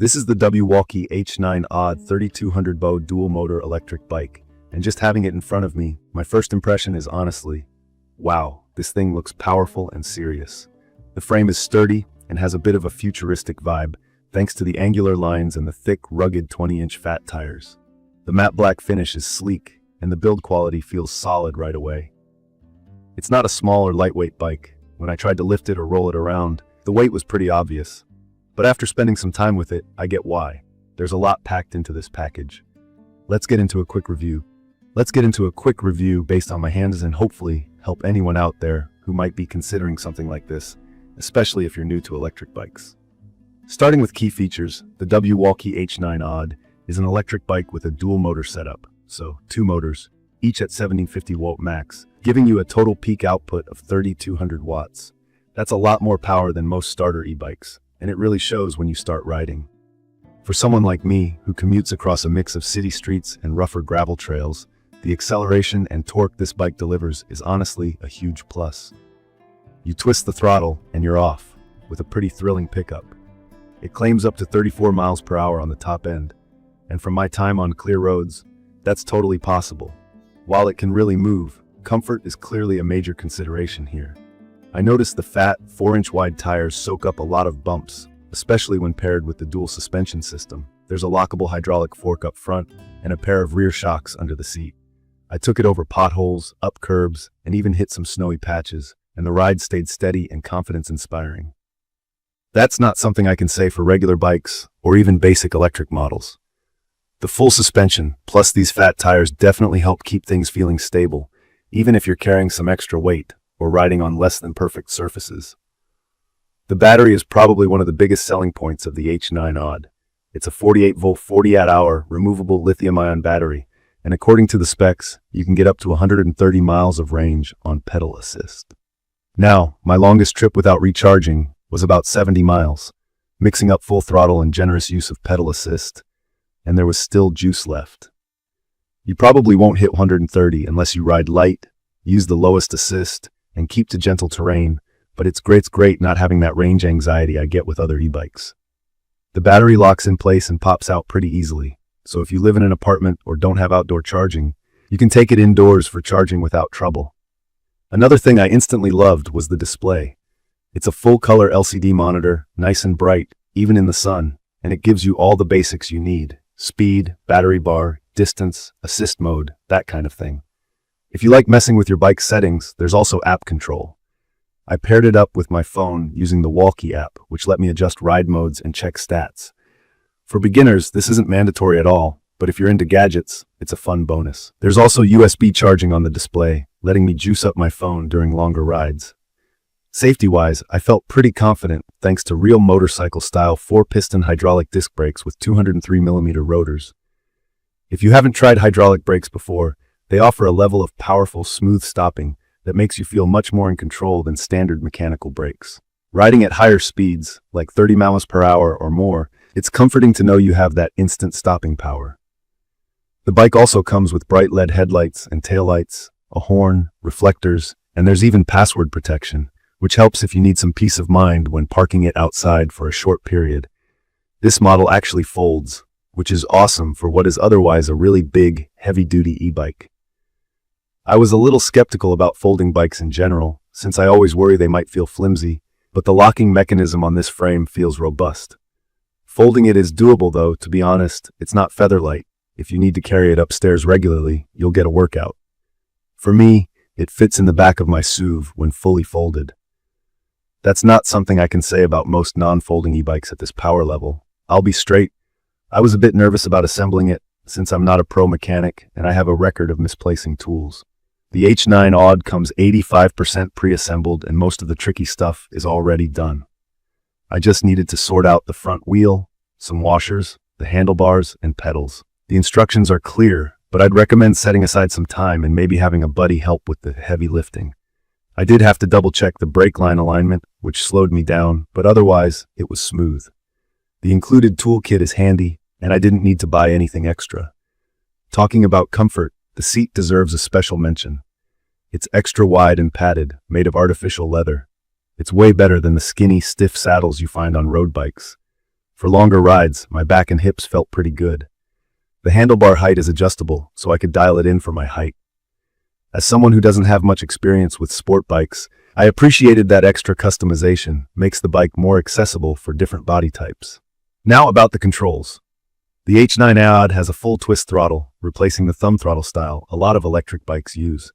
This is the W Wallke H9 AWD 3200W dual motor electric bike, and just having it in front of me, my first impression is honestly, wow, this thing looks powerful and serious. The frame is sturdy and has a bit of a futuristic vibe, thanks to the angular lines and the thick, rugged 20-inch fat tires. The matte black finish is sleek, and the build quality feels solid right away. It's not a small or lightweight bike. When I tried to lift it or roll it around, the weight was pretty obvious. But after spending some time with it, I get why. There's a lot packed into this package. Let's get into a quick review. Based on my hands and hopefully help anyone out there who might be considering something like this, especially if you're new to electric bikes. Starting with key features, the W Wallke H9 AWD is an electric bike with a dual motor setup, so 2 motors, each at 1750 volt max, giving you a total peak output of 3200 watts. That's a lot more power than most starter e-bikes, and it really shows when you start riding. For someone like me, who commutes across a mix of city streets and rougher gravel trails, the acceleration and torque this bike delivers is honestly a huge plus. You twist the throttle and you're off, with a pretty thrilling pickup. It claims up to 34 miles per hour on the top end, and from my time on clear roads, that's totally possible. While it can really move, comfort is clearly a major consideration here. I noticed the fat, 4-inch wide tires soak up a lot of bumps, especially when paired with the dual suspension system. There's a lockable hydraulic fork up front and a pair of rear shocks under the seat. I took it over potholes, up curbs, and even hit some snowy patches, and the ride stayed steady and confidence-inspiring. That's not something I can say for regular bikes or even basic electric models. The full suspension, plus these fat tires, definitely help keep things feeling stable, even if you're carrying some extra weight or riding on less than perfect surfaces. The battery is probably one of the biggest selling points of the H9 AWD. It's a 48-volt 40-watt-hour removable lithium-ion battery, and according to the specs, you can get up to 130 miles of range on pedal assist. Now, my longest trip without recharging was about 70 miles, mixing up full throttle and generous use of pedal assist, and there was still juice left. You probably won't hit 130 unless you ride light, use the lowest assist, and keep to gentle terrain, but it's great not having that range anxiety I get with other e-bikes. The battery locks in place and pops out pretty easily, so if you live in an apartment or don't have outdoor charging, you can take it indoors for charging without trouble. Another thing I instantly loved was the display. It's a full-color LCD monitor, nice and bright, even in the sun, and it gives you all the basics you need: speed, battery bar, distance, assist mode, that kind of thing. If you like messing with your bike's settings, there's also app control. I paired it up with my phone using the Wallke app, which let me adjust ride modes and check stats. For beginners, this isn't mandatory at all, but if you're into gadgets, it's a fun bonus. There's also USB charging on the display, letting me juice up my phone during longer rides. Safety-wise, I felt pretty confident thanks to real motorcycle-style 4-piston hydraulic disc brakes with 203mm rotors. If you haven't tried hydraulic brakes before, they offer a level of powerful, smooth stopping that makes you feel much more in control than standard mechanical brakes. Riding at higher speeds, like 30 miles per hour or more, it's comforting to know you have that instant stopping power. The bike also comes with bright LED headlights and taillights, a horn, reflectors, and there's even password protection, which helps if you need some peace of mind when parking it outside for a short period. This model actually folds, which is awesome for what is otherwise a really big, heavy-duty e-bike. I was a little skeptical about folding bikes in general, since I always worry they might feel flimsy, but the locking mechanism on this frame feels robust. Folding it is doable though, to be honest. It's not featherlight. If you need to carry it upstairs regularly, you'll get a workout. For me, it fits in the back of my SUV when fully folded. That's not something I can say about most non-folding e-bikes at this power level. I'll be straight. I was a bit nervous about assembling it, since I'm not a pro mechanic and I have a record of misplacing tools. The H9 AWD comes 85% pre-assembled and most of the tricky stuff is already done. I just needed to sort out the front wheel, some washers, the handlebars, and pedals. The instructions are clear, but I'd recommend setting aside some time and maybe having a buddy help with the heavy lifting. I did have to double-check the brake line alignment, which slowed me down, but otherwise, it was smooth. The included toolkit is handy, and I didn't need to buy anything extra. Talking about comfort, the seat deserves a special mention. It's extra wide and padded, made of artificial leather. It's way better than the skinny, stiff saddles you find on road bikes. For longer rides, my back and hips felt pretty good. The handlebar height is adjustable, so I could dial it in for my height. As someone who doesn't have much experience with sport bikes, I appreciated that extra customization. Makes the bike more accessible for different body types. Now about the controls. The H9 AWD has a full twist throttle, replacing the thumb throttle style a lot of electric bikes use.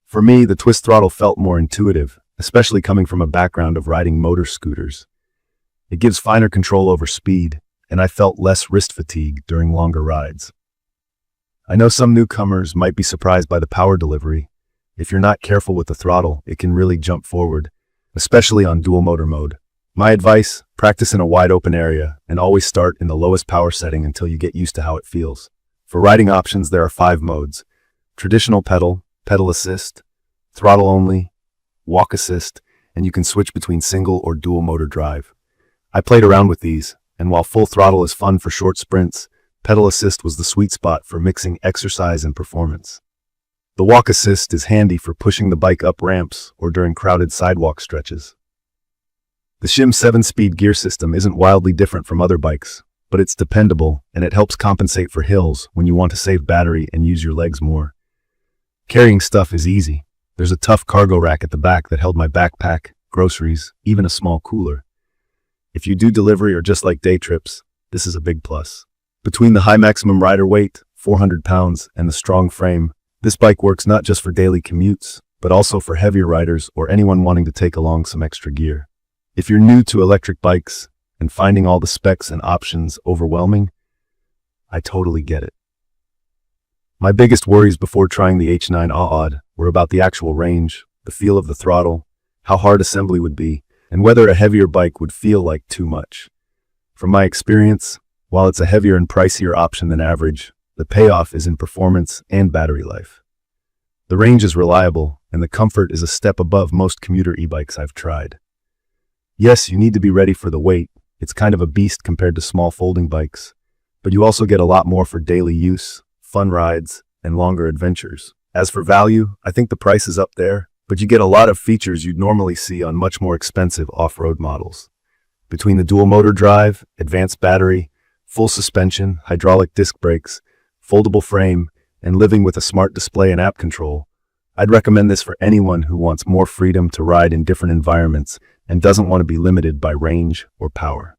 For me, the twist throttle felt more intuitive, especially coming from a background of riding motor scooters. It gives finer control over speed, and I felt less wrist fatigue during longer rides. I know some newcomers might be surprised by the power delivery. If you're not careful with the throttle, it can really jump forward, especially on dual motor mode. My advice, practice in a wide open area and always start in the lowest power setting until you get used to how it feels. For riding options, there are 5 modes: traditional pedal, pedal assist, throttle only, walk assist, and you can switch between single or dual motor drive. I played around with these, and while full throttle is fun for short sprints, pedal assist was the sweet spot for mixing exercise and performance. The walk assist is handy for pushing the bike up ramps or during crowded sidewalk stretches. The shim 7-speed gear system isn't wildly different from other bikes, but it's dependable and it helps compensate for hills when you want to save battery and use your legs more. Carrying stuff is easy. There's a tough cargo rack at the back that held my backpack, groceries, even a small cooler. If you do delivery or just like day trips, this is a big plus. Between the high maximum rider weight, 400 pounds, and the strong frame, this bike works not just for daily commutes, but also for heavier riders or anyone wanting to take along some extra gear. If you're new to electric bikes and finding all the specs and options overwhelming, I totally get it. My biggest worries before trying the H9 AWD were about the actual range, the feel of the throttle, how hard assembly would be, and whether a heavier bike would feel like too much. From my experience, while it's a heavier and pricier option than average, the payoff is in performance and battery life. The range is reliable, and the comfort is a step above most commuter e-bikes I've tried. Yes, you need to be ready for the weight. It's kind of a beast compared to small folding bikes, but you also get a lot more for daily use, fun rides, and longer adventures. As for value, I think the price is up there, but you get a lot of features you'd normally see on much more expensive off-road models. Between the dual motor drive, advanced battery, full suspension, hydraulic disc brakes, foldable frame, and living with a smart display and app control, I'd recommend this for anyone who wants more freedom to ride in different environments and doesn't want to be limited by range or power.